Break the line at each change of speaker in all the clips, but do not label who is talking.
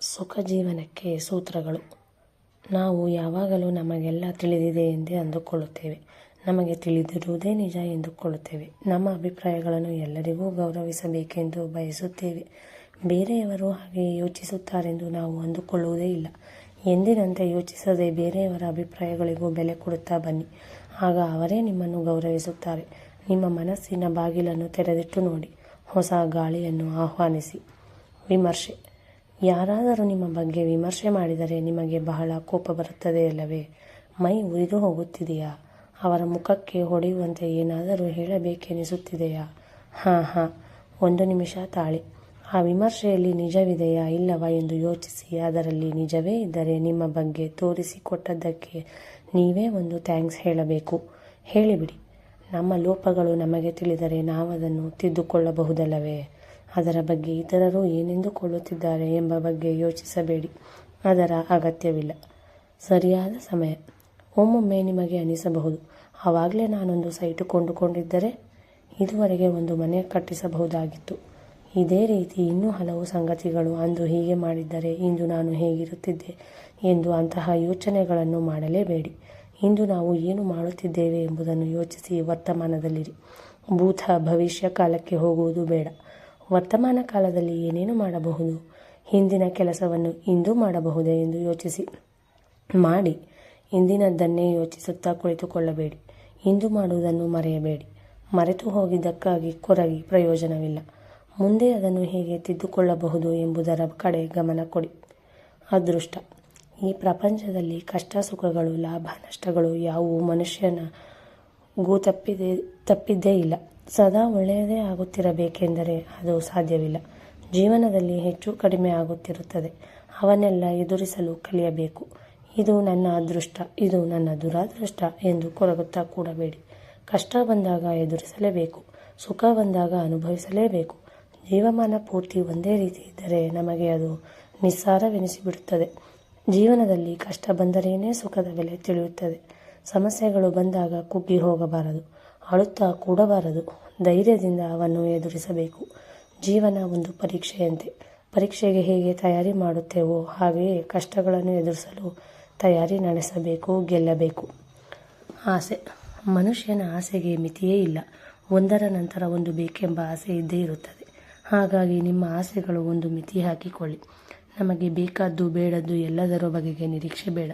ಸುಖ ಜೀವನಕ್ಕೆ ಸೂತ್ರಗಳು. ನಾವು ಯಾವಾಗಲೂ ನಮಗೆಲ್ಲ ತಿಳಿದಿದೆ ಎಂದೇ ಅಂದುಕೊಳ್ಳುತ್ತೇವೆ. ನಮಗೆ ತಿಳಿದಿರುವುದೇ ನಿಜ ಎಂದುಕೊಳ್ಳುತ್ತೇವೆ. ನಮ್ಮ ಅಭಿಪ್ರಾಯಗಳನ್ನು ಎಲ್ಲರಿಗೂ ಗೌರವಿಸಬೇಕೆಂದು ಬಯಸುತ್ತೇವೆ. ಬೇರೆಯವರು ಹಾಗೆ ಯೋಚಿಸುತ್ತಾರೆಂದು ನಾವು ಅಂದುಕೊಳ್ಳುವುದೇ ಇಲ್ಲ. ಎಂದಿನಂತೆ ಯೋಚಿಸದೆ ಬೇರೆಯವರ ಅಭಿಪ್ರಾಯಗಳಿಗೂ ಬೆಲೆ ಕೊಡುತ್ತಾ ಬನ್ನಿ. ಆಗ ಅವರೇ ನಿಮ್ಮನ್ನು ಗೌರವಿಸುತ್ತಾರೆ. ನಿಮ್ಮ ಮನಸ್ಸಿನ ಬಾಗಿಲನ್ನು ತೆರೆದಿಟ್ಟು ನೋಡಿ. ಹೊಸ ಗಾಳಿಯನ್ನು ಆಹ್ವಾನಿಸಿ. ವಿಮರ್ಶೆ. ಯಾರಾದರೂ ನಿಮ್ಮ ಬಗ್ಗೆ ವಿಮರ್ಶೆ ಮಾಡಿದರೆ ನಿಮಗೆ ಬಹಳ ಕೋಪ ಬರುತ್ತದೆಯಲ್ಲವೇ? ಮೈ ಉರಿದು ಹೋಗುತ್ತಿದೆಯಾ? ಅವರ ಮುಖಕ್ಕೆ ಹೊಡೆಯುವಂತೆ ಏನಾದರೂ ಹೇಳಬೇಕೆನಿಸುತ್ತಿದೆಯಾ? ಹಾಂ, 1 ನಿಮಿಷ ತಾಳಿ. ಆ ವಿಮರ್ಶೆಯಲ್ಲಿ ನಿಜವಿದೆಯಾ ಇಲ್ಲವಾ ಎಂದು ಯೋಚಿಸಿ. ಅದರಲ್ಲಿ ನಿಜವೇ ಇದ್ದರೆ ನಿಮ್ಮ ಬಗ್ಗೆ ತೋರಿಸಿಕೊಟ್ಟದ್ದಕ್ಕೆ ನೀವೇ ಒಂದು ಥ್ಯಾಂಕ್ಸ್ ಹೇಳಬೇಕು. ಹೇಳಿಬಿಡಿ. ನಮ್ಮ ಲೋಪಗಳು ನಮಗೆ ತಿಳಿದರೆ ನಾವದನ್ನು ತಿದ್ದುಕೊಳ್ಳಬಹುದಲ್ಲವೇ? ಅದರ ಬಗ್ಗೆ ಇತರರು ಏನೆಂದುಕೊಳ್ಳುತ್ತಿದ್ದಾರೆ ಎಂಬ ಬಗ್ಗೆ ಯೋಚಿಸಬೇಡಿ. ಅದರ ಅಗತ್ಯವಿಲ್ಲ. ಸರಿಯಾದ ಸಮಯ. ಒಮ್ಮೊಮ್ಮೆ ನಿಮಗೆ ಅನಿಸಬಹುದು, ಆವಾಗಲೇ ನಾನೊಂದು ಸೈಟು ಕೊಂಡುಕೊಂಡಿದ್ದರೆ ಇದುವರೆಗೆ ಒಂದು ಮನೆ ಕಟ್ಟಿಸಬಹುದಾಗಿತ್ತು. ಇದೇ ರೀತಿ ಇನ್ನೂ ಹಲವು ಸಂಗತಿಗಳು. ಅಂದು ಹೀಗೆ ಮಾಡಿದ್ದರೆ ಇಂದು ನಾನು ಹೇಗಿರುತ್ತಿದ್ದೆ ಎಂದು. ಅಂತಹ ಯೋಚನೆಗಳನ್ನು ಮಾಡಲೇಬೇಡಿ. ಇಂದು ನಾವು ಏನು ಮಾಡುತ್ತಿದ್ದೇವೆ ಎಂಬುದನ್ನು ಯೋಚಿಸಿ ವರ್ತಮಾನದಲ್ಲಿರಿ. ಭೂತ ಭವಿಷ್ಯ ಕಾಲಕ್ಕೆ ಹೋಗುವುದು ಬೇಡ. ವರ್ತಮಾನ ಕಾಲದಲ್ಲಿ ಏನೇನು ಮಾಡಬಹುದು, ಹಿಂದಿನ ಕೆಲಸವನ್ನು ಇಂದು ಮಾಡಬಹುದೇ ಎಂದು ಯೋಚಿಸಿ ಮಾಡಿ. ಇಂದಿನದ್ದನ್ನೇ ಯೋಚಿಸುತ್ತಾ ಕುಳಿತುಕೊಳ್ಳಬೇಡಿ. ಇಂದು ಮಾಡುವುದನ್ನು ಮರೆಯಬೇಡಿ. ಮರೆತು ಹೋಗಿದ್ದಕ್ಕಾಗಿ ಕೊರಗಿ ಪ್ರಯೋಜನವಿಲ್ಲ. ಮುಂದೆ ಅದನ್ನು ಹೇಗೆ ತಿದ್ದುಕೊಳ್ಳಬಹುದು ಎಂಬುದರ ಕಡೆ ಗಮನ ಕೊಡಿ. ಅದೃಷ್ಟ. ಈ ಪ್ರಪಂಚದಲ್ಲಿ ಕಷ್ಟ ಸುಖಗಳು, ಲಾಭ ನಷ್ಟಗಳು ಯಾವುವು ಮನುಷ್ಯನಿಗೂ ತಪ್ಪಿದ್ದೇ ಇಲ್ಲ. ಸದಾ ಒಳ್ಳೆಯದೇ ಆಗುತ್ತಿರಬೇಕೆಂದರೆ ಅದು ಸಾಧ್ಯವಿಲ್ಲ. ಜೀವನದಲ್ಲಿ ಹೆಚ್ಚು ಕಡಿಮೆ ಆಗುತ್ತಿರುತ್ತದೆ. ಅವನ್ನೆಲ್ಲ ಎದುರಿಸಲು ಕಲಿಯಬೇಕು. ಇದು ನನ್ನ ಅದೃಷ್ಟ, ಇದು ನನ್ನ ದುರಾದೃಷ್ಟ ಎಂದು ಕೊರಗುತ್ತಾ ಕೂಡಬೇಡಿ. ಕಷ್ಟ ಬಂದಾಗ ಎದುರಿಸಲೇಬೇಕು. ಸುಖ ಬಂದಾಗ ಅನುಭವಿಸಲೇಬೇಕು. ಜೀವಮಾನ ಪೂರ್ತಿ ಒಂದೇ ರೀತಿ ಇದ್ದರೆ ನಮಗೆ ಅದು ನಿಸ್ಸಾರವೆನಿಸಿಬಿಡುತ್ತದೆ. ಜೀವನದಲ್ಲಿ ಕಷ್ಟ ಬಂದರೇನೇ ಸುಖದ ಬೆಲೆ ತಿಳಿಯುತ್ತದೆ. ಸಮಸ್ಯೆಗಳು ಬಂದಾಗ ಕುಗ್ಗಿ ಹೋಗಬಾರದು. ಅಳುತ್ತಾ ಕೂಡಬಾರದು. ಧೈರ್ಯದಿಂದ ಅವನ್ನು ಎದುರಿಸಬೇಕು. ಜೀವನ ಒಂದು ಪರೀಕ್ಷೆಯಂತೆ. ಪರೀಕ್ಷೆಗೆ ಹೇಗೆ ತಯಾರಿ ಮಾಡುತ್ತೇವೋ ಹಾಗೆಯೇ ಕಷ್ಟಗಳನ್ನು ಎದುರಿಸಲು ತಯಾರಿ ನಡೆಸಬೇಕು, ಗೆಲ್ಲಬೇಕು. ಆಸೆ. ಮನುಷ್ಯನ ಆಸೆಗೆ ಮಿತಿಯೇ ಇಲ್ಲ. ಒಂದರ ನಂತರ ಒಂದು ಬೇಕೆಂಬ ಆಸೆ ಇದ್ದೇ ಇರುತ್ತದೆ. ಹಾಗಾಗಿ ನಿಮ್ಮ ಆಸೆಗಳು ಒಂದು ಮಿತಿ ಹಾಕಿಕೊಳ್ಳಿ. ನಮಗೆ ಬೇಕಾದ್ದು ಬೇಡದ್ದು ಎಲ್ಲದರ ಬಗೆಗೆ ನಿರೀಕ್ಷೆ ಬೇಡ.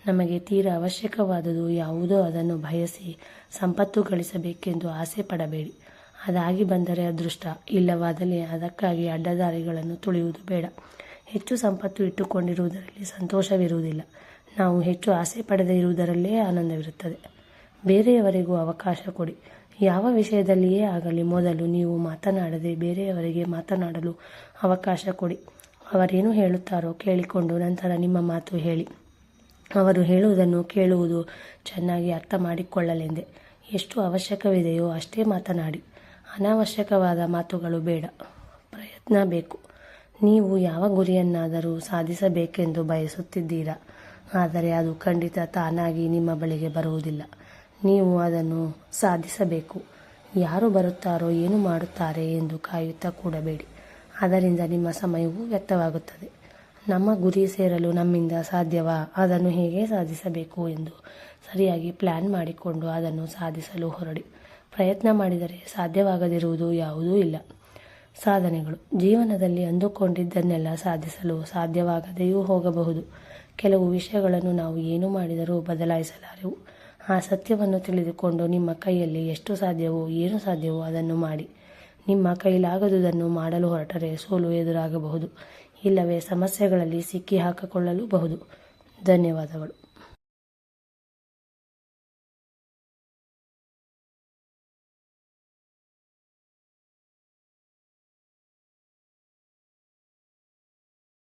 ನಮಗೆ ತೀರಾ ಅವಶ್ಯಕವಾದುದು ಯಾವುದೋ ಅದನ್ನು ಬಯಸಿ ಸಂಪತ್ತು ಗಳಿಸಬೇಕೆಂದು ಆಸೆ ಪಡಬೇಡಿ. ಅದಾಗಿ ಬಂದರೆ ಅದೃಷ್ಟ, ಇಲ್ಲವಾದಲ್ಲಿ ಅದಕ್ಕಾಗಿ ಅಡ್ಡದಾರಿಗಳನ್ನು ತುಳಿಯುವುದು ಬೇಡ. ಹೆಚ್ಚು ಸಂಪತ್ತು ಇಟ್ಟುಕೊಂಡಿರುವುದರಲ್ಲಿ ಸಂತೋಷವಿರುವುದಿಲ್ಲ. ನಾವು ಹೆಚ್ಚು ಆಸೆ ಪಡೆದೇ ಇರುವುದರಲ್ಲೇ ಆನಂದವಿರುತ್ತದೆ. ಬೇರೆಯವರಿಗೂ ಅವಕಾಶ ಕೊಡಿ. ಯಾವ ವಿಷಯದಲ್ಲಿಯೇ ಆಗಲಿ ಮೊದಲು ನೀವು ಮಾತನಾಡದೆ ಬೇರೆಯವರಿಗೆ ಮಾತನಾಡಲು ಅವಕಾಶ ಕೊಡಿ. ಅವರೇನು ಹೇಳುತ್ತಾರೋ ಕೇಳಿಕೊಂಡು ನಂತರ ನಿಮ್ಮ ಮಾತು ಹೇಳಿ. ಅವರು ಹೇಳುವುದನ್ನು ಕೇಳುವುದು ಚೆನ್ನಾಗಿ ಅರ್ಥ ಮಾಡಿಕೊಳ್ಳಲೆಂದೇ. ಎಷ್ಟು ಅವಶ್ಯಕವಿದೆಯೋ ಅಷ್ಟೇ ಮಾತನಾಡಿ. ಅನಾವಶ್ಯಕವಾದ ಮಾತುಗಳು ಬೇಡ. ಪ್ರಯತ್ನ ಬೇಕು. ನೀವು ಯಾವ ಗುರಿಯನ್ನಾದರೂ ಸಾಧಿಸಬೇಕೆಂದು ಬಯಸುತ್ತಿದ್ದೀರಾ. ಆದರೆ ಅದು ಖಂಡಿತ ತಾನಾಗಿ ನಿಮ್ಮ ಬಳಿಗೆ ಬರುವುದಿಲ್ಲ. ನೀವು ಅದನ್ನು ಸಾಧಿಸಬೇಕು. ಯಾರು ಬರುತ್ತಾರೋ ಏನು ಮಾಡುತ್ತಾರೆ ಎಂದು ಕಾಯುತ್ತಾ ಕೂಡಬೇಡಿ. ಅದರಿಂದ ನಿಮ್ಮ ಸಮಯವೂ ವ್ಯರ್ಥವಾಗುತ್ತದೆ. ನಮ್ಮ ಗುರಿ ಸೇರಲು ನಮ್ಮಿಂದ ಸಾಧ್ಯವಾ, ಅದನ್ನು ಹೇಗೆ ಸಾಧಿಸಬೇಕು ಎಂದು ಸರಿಯಾಗಿ ಪ್ಲ್ಯಾನ್ ಮಾಡಿಕೊಂಡು ಅದನ್ನು ಸಾಧಿಸಲು ಹೊರಡಿ. ಪ್ರಯತ್ನ ಮಾಡಿದರೆ ಸಾಧ್ಯವಾಗದಿರುವುದು ಯಾವುದೂ ಇಲ್ಲ. ಸಾಧನೆಗಳು. ಜೀವನದಲ್ಲಿ ಅಂದುಕೊಂಡಿದ್ದನ್ನೆಲ್ಲ ಸಾಧಿಸಲು ಸಾಧ್ಯವಾಗದೆಯೂ ಹೋಗಬಹುದು. ಕೆಲವು ವಿಷಯಗಳನ್ನು ನಾವು ಏನು ಮಾಡಿದರೂ ಬದಲಾಯಿಸಲಾರೆವು. ಆ ಸತ್ಯವನ್ನು ತಿಳಿದುಕೊಂಡು ನಿಮ್ಮ ಕೈಯಲ್ಲಿ ಎಷ್ಟು ಸಾಧ್ಯವೋ ಏನು ಸಾಧ್ಯವೋ ಅದನ್ನು ಮಾಡಿ. ನಿಮ್ಮ ಕೈಲಾಗದುದನ್ನು ಮಾಡಲು ಹೊರಟರೆ ಸೋಲು ಎದುರಾಗಬಹುದು. ಇಲ್ಲವೇ ಸಮಸ್ಯೆಗಳಲ್ಲಿ ಸಿಕ್ಕಿ ಹಾಕಿಕೊಳ್ಳಲೂಬಹುದು. ಧನ್ಯವಾದಗಳು.